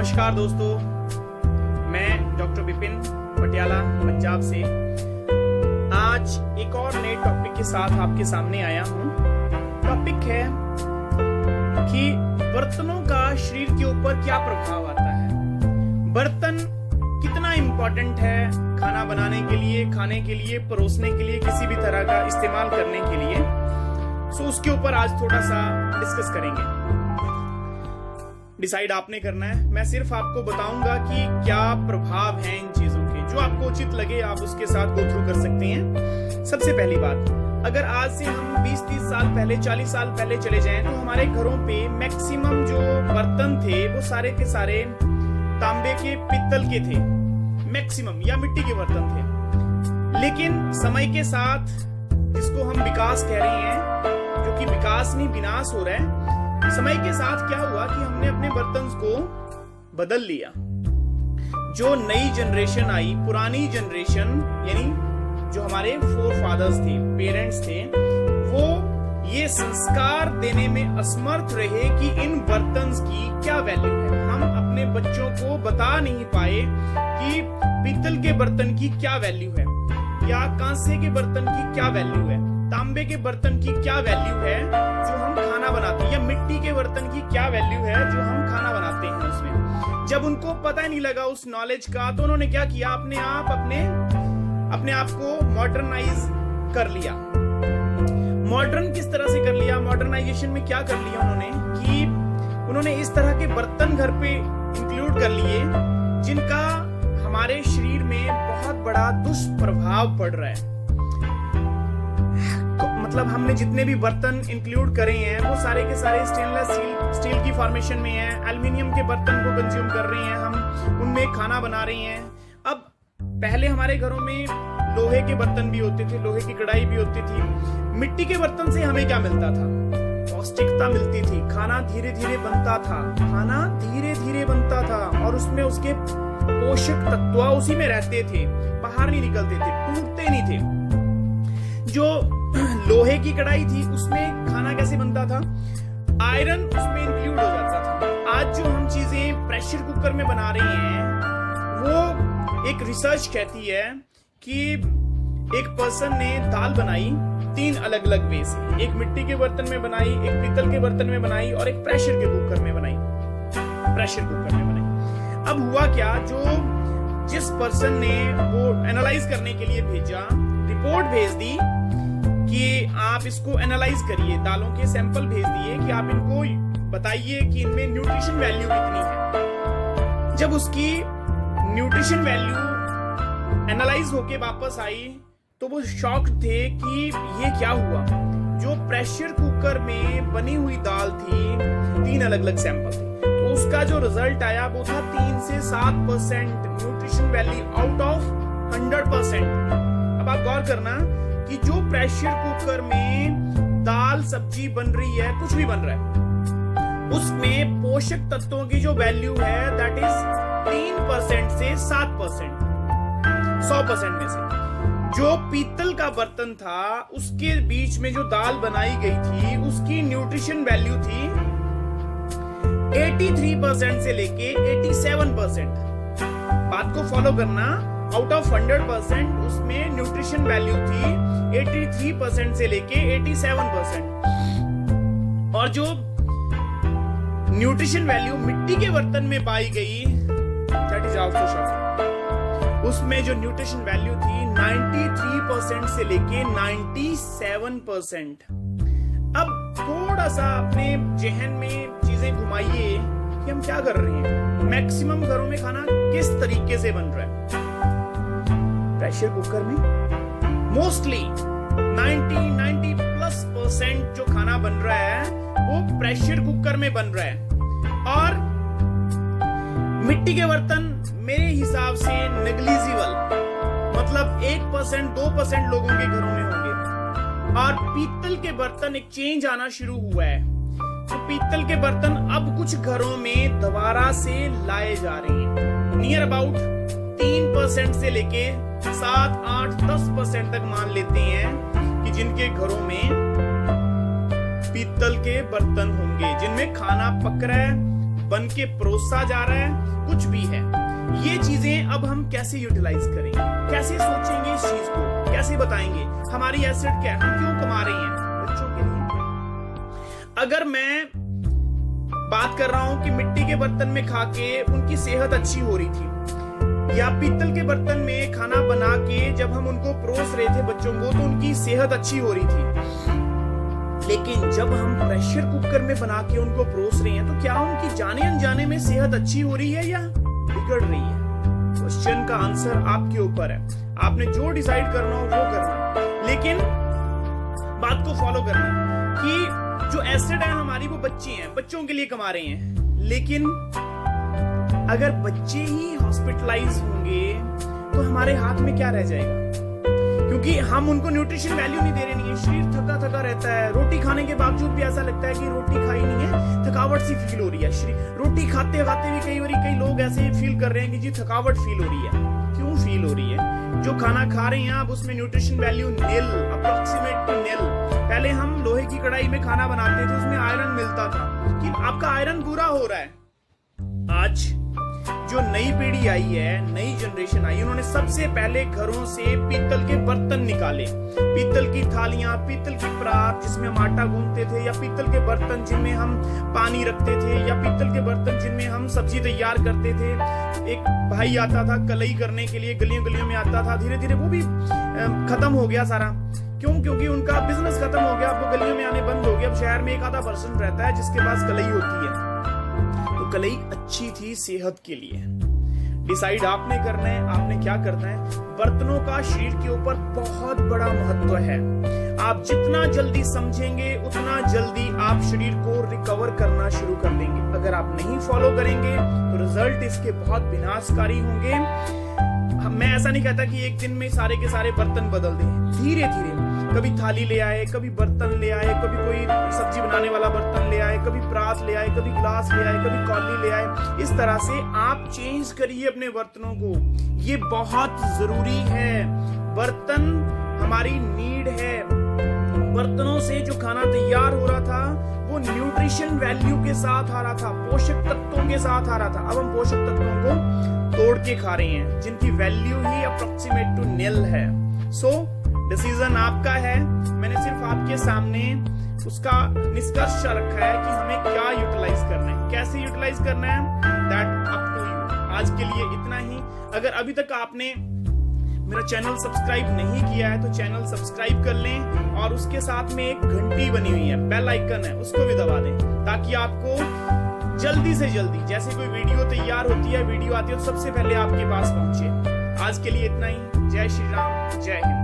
नमस्कार दोस्तों, मैं डॉक्टर विपिन पटियाला पंजाब से आज एक और नए टॉपिक के साथ आपके सामने आया हूं। टॉपिक है कि बर्तनों का शरीर के ऊपर क्या प्रभाव आता है। बर्तन कितना इम्पोर्टेंट है खाना बनाने के लिए, खाने के लिए, परोसने के लिए, किसी भी तरह का इस्तेमाल करने के लिए। सो उसके ऊपर आज थोड़ा सा डिस्कस करेंगे। डिसाइड आपने करना है, मैं सिर्फ आपको बताऊंगा कि क्या प्रभाव है इन चीजों के। जो आपको उचित लगे आप उसके साथ गो थ्रू कर सकते हैं। सबसे पहली बात, अगर आज से हम 20-30 साल पहले, 40 साल पहले चले जाएं तो हमारे घरों पे मैक्सिमम जो बर्तन थे वो सारे के सारे तांबे के, पित्तल के थे मैक्सिमम, या मिट्टी के बर्तन थे। लेकिन समय के साथ, जिसको हम विकास कह रहे हैं, जो कि विकास नहीं विनाश हो रहा है, समय के साथ क्या हुआ कि हमने अपने बर्तन को बदल लिया। जो नई जनरेशन आई, पुरानी जनरेशन, यानी जो हमारे फोर फादर्स थे, पेरेंट्स थे, वो ये संस्कार देने में असमर्थ रहे कि इन बर्तन की क्या वैल्यू है। हम अपने बच्चों को बता नहीं पाए कि पीतल के बर्तन की क्या वैल्यू है, या कांसे के बर्तन की क्या वैल्यू है, तांबे के बर्तन की क्या वैल्यू है जो हम खाना बनाते हैं, या मिट्टी के बर्तन की क्या वैल्यू है जो हम खाना बनाते हैं उसमें। जब उनको पता ही नहीं लगा उस नॉलेज का, तो उन्होंने क्या किया, अपने आप को मॉडर्नाइज कर लिया। मॉडर्न किस तरह से कर लिया? मॉडर्नाइजेशन में क्या कर लिया उन्होंने कि उन्होंने इस तरह के बर्तन घर पे इंक्लूड कर लिए जिनका हमारे शरीर में बहुत बड़ा दुष्प्रभाव पड़ रहा है। मतलब हमने जितने भी बर्तन इंक्लूड करे हैं वो सारे के सारे स्टेनलेस स्टील की फॉर्मेशन में है। एल्युमिनियम के बर्तन को कंज्यूम कर रहे हैं हम, उनमें खाना बना रहे हैं। अब पहले हमारे घरों में लोहे के बर्तन भी होते थे, लोहे की कढ़ाई भी होती थी। मिट्टी के बर्तन से हमें क्या मिलता था? पौष्टिकता मिलती थी, खाना धीरे धीरे बनता था और उसमें उसके पोषक तत्व उसी में रहते थे, बाहर नहीं निकलते थे, टूटते नहीं थे। जो लोहे की कढ़ाई थी उसमें खाना कैसे बनता था? आयरन उसमें इंक्लूड हो जाता था। आज जो हम चीजें प्रेशर कुकर में बना रहे हैं, वो एक रिसर्च कहती है कि एक पर्सन ने दाल बनाई 3 अलग अलग वे से। एक मिट्टी के बर्तन में बनाई, एक पीतल के बर्तन में बनाई और एक प्रेशर कुकर में बनाई। अब हुआ क्या, जो जिस पर्सन ने वो एनालाइज करने के लिए भेजा, रिपोर्ट भेज दी कि आप इसको एनालाइज करिए, दालों के सैंपल भेज दिए कि आप इनको बताइए कि इनमें न्यूट्रिशन वैल्यू कितनी है। जब उसकी न्यूट्रिशन वैल्यू एनालाइज होके वापस आई तो वो शॉक्ड थे कि ये क्या हुआ। जो प्रेशर कुकर में बनी हुई दाल थी, 3 अलग अलग सैंपल थे, तो उसका जो रिजल्ट आया वो था 3 से 7% न्यूट्रिशन वैल्यू आउट ऑफ 100%। अब आप गौर करना कि जो प्रेशर कुकर में दाल सब्जी बन रही है, कुछ भी बन रहा है, उसमें पोषक तत्वों की जो वैल्यू है दैट इज 3% से 7%, 100% में से। जो पीतल का बर्तन था उसके बीच में जो दाल बनाई गई थी उसकी न्यूट्रिशन वैल्यू थी 83% से लेके 87%। बात को फॉलो करना, आउट ऑफ 100% उसमें न्यूट्रिशन वैल्यू थी 83% से लेके 87%। और जो न्यूट्रिशन वैल्यू मिट्टी के बर्तन में पाई गई दैट इज आल्सो शॉकिंग। उसमें जो न्यूट्रिशन वैल्यू थी 93% से लेके 97%। अब थोड़ा सा अपने जहन में चीजें घुमाइए कि हम क्या कर रहे हैं। मैक्सिमम घरों में खाना किस तरीके से बन रहा है? प्रेशर कुकर में मोस्टली 90+ % जो खाना बन रहा है वो प्रेशर कुकर में बन रहा है। और मिट्टी के बर्तन मेरे हिसाब से नेग्लिजिबल, मतलब 1% 2% लोगों के घरों में होंगे। और पीतल के बर्तन एक चेंज आना शुरू हुआ है। तो पीतल के बर्तन अब कुछ घरों में दोबारा से लाए जा रहे हैं। नियर अबाउट 3% से लेके 7, 8, 10% तक मान लेते हैं कि जिनके घरों में पीतल के बर्तन होंगे जिनमें खाना पक रहा है, बन के परोसा जा रहा है, कुछ भी है, ये चीजें अब हम कैसे यूटिलाइज करेंगे, कैसे सोचेंगे इस चीज को, कैसे बताएंगे हमारी एसेट क्या है, हम क्यों कमा रहे हैं बच्चों के लिए। अगर मैं बात कर रहा हूं कि मिट्टी के बर्तन में खा के उनकी सेहत अच्छी हो रही थी, या पीतल के बर्तन में खाना बना के जब हम उनको परोस रहे थे बच्चों को तो उनकी सेहत अच्छी हो रही थी, लेकिन जब हम प्रेशर कुकर में बना के उनको परोस रहे हैं तो क्या उनकी जाने अनजाने में सेहत अच्छी हो रही है या बिगड़ रही है? क्वेश्चन का आंसर आपके ऊपर है, आपने जो डिसाइड करना हो वो करना, लेकिन बात को फॉलो करना कि जो एसेट है हमारी वो बच्चे हैं, बच्चों के लिए कमा रहे हैं, लेकिन अगर बच्चे ही हॉस्पिटलाइज होंगे तो हमारे हाथ में क्या रह जाएगा? क्योंकि हम उनको न्यूट्रिशन वैल्यू नहीं दे रहे, नहीं है, शरीर थका थका रहता है, रोटी खाने के बावजूद भी ऐसा लगता है कि रोटी खाई नहीं है, थकावट सी फील हो रही है, शरीर रोटी खाते खाते भी कई लोग ऐसे फील कर रहे हैं कि जी थकावट फील हो रही है। क्यों फील हो रही है? जो खाना खा रहे हैं आप उसमें nutrition value nil, approximate to nil. पहले हम लोहे की कढ़ाई में खाना बनाते थे, उसमें आयरन मिलता था कि आपका आयरन पूरा हो रहा है। आज जो नई पीढ़ी आई है, नई जनरेशन आई, उन्होंने सबसे पहले घरों से पीतल के बर्तन निकाले, पीतल की थालियां, पीतल की परात जिसमें हम आटा गूंथते थे, या पीतल के बर्तन जिनमें हम पानी रखते थे, या पीतल के बर्तन जिनमें हम सब्जी तैयार करते थे। एक भाई आता था कलई करने के लिए, गलियों गलियों में आता था, धीरे धीरे वो भी खत्म हो गया सारा। क्यों? क्योंकि उनका बिजनेस खत्म हो गया, वो गलियों में आने बंद हो गया। अब शहर में एक आधा पर्सन रहता है जिसके पास कलई होती है। कलई अच्छी थी सेहत के लिए। डिसाइड आपने करना है, आपने क्या करना है। बर्तनों का शरीर के ऊपर बहुत बड़ा महत्व है। आप जितना जल्दी समझेंगे उतना जल्दी आप शरीर को रिकवर करना शुरू कर देंगे। अगर आप नहीं फॉलो करेंगे तो रिजल्ट इसके बहुत विनाशकारी होंगे। मैं ऐसा नहीं कहता कि एक दिन में सारे के सारे बर्तन बदल दें, धीरे धीरे कभी थाली ले आए, कभी बर्तन ले आए, कभी कोई सब्जी बनाने वाला बर्तन ले आए, कभी परात ले आए, कभी ग्लास ले आए, कभी कौली ले आए। इस तरह से आप चेंज करिए अपने बर्तनों को, ये बहुत जरूरी है। बर्तन हमारी नीड है। बर्तनों से जो खाना तैयार हो रहा था वो न्यूट्रिशन वैल्यू के साथ आ रहा था, पोषक तत्वों के साथ आ रहा था। अब हम पोषक तत्वों को तोड़ के खा रहे हैं जिनकी वैल्यू ही अप्रोक्सीमेट टू निल है। सो डिसीजन आपका है। मैंने सिर्फ आपके सामने उसका निष्कर्ष रखा है कि हमें क्या यूटिलाइज करना है, कैसे यूटिलाइज करना है, दैट अप टू यू। आज के लिए इतना ही। अगर अभी तक आपने मेरा चैनल सब्सक्राइब नहीं किया है तो चैनल सब्सक्राइब कर लें, और उसके साथ में एक घंटी बनी हुई है, बेल आइकन है, उसको भी दबा दें, ताकि आपको जल्दी से जल्दी जैसे कोई वीडियो तैयार होती है, वीडियो आती है तो सबसे पहले आपके पास पहुंचे। आज के लिए इतना ही। जय श्री राम, जय हिंद।